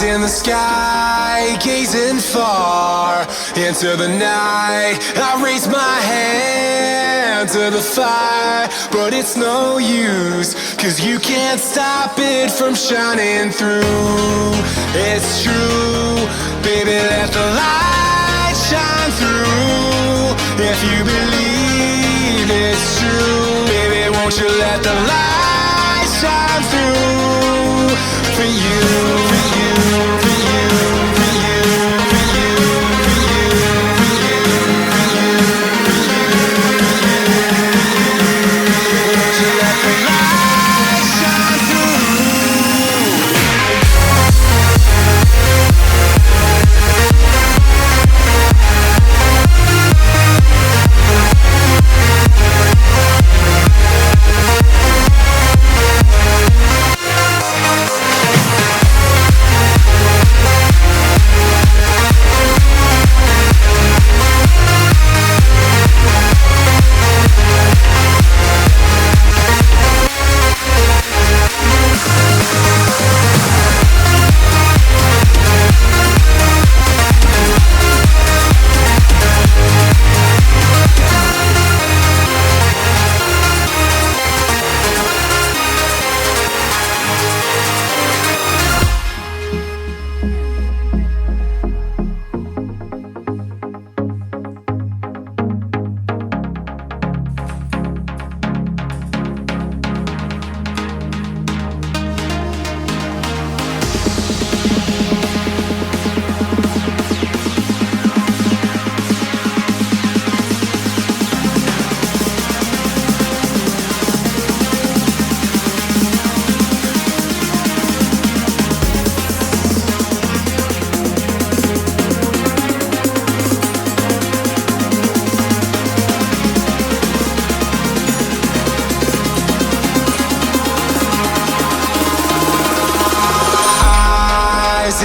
In the sky, gazing far into the night, I raise my hand to the fire, but it's no use, 'cause you can't stop it from shining through. It's true, baby, let the light shine through. If you believe it's true, baby, won't you let the light shine through for you, for you, for you, for you, for you, for you, for you, for you, for you. Won't you let the light shine through?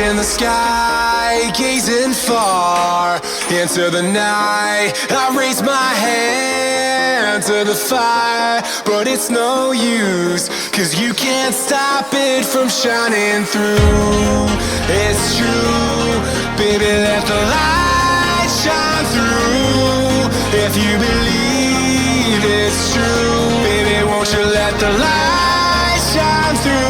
In the sky, gazing far into the night, I raise my hand to the fire, but it's no use, 'cause you can't stop it from shining through. It's true, baby, let the light shine through. If you believe it's true, baby, won't you let the light shine through?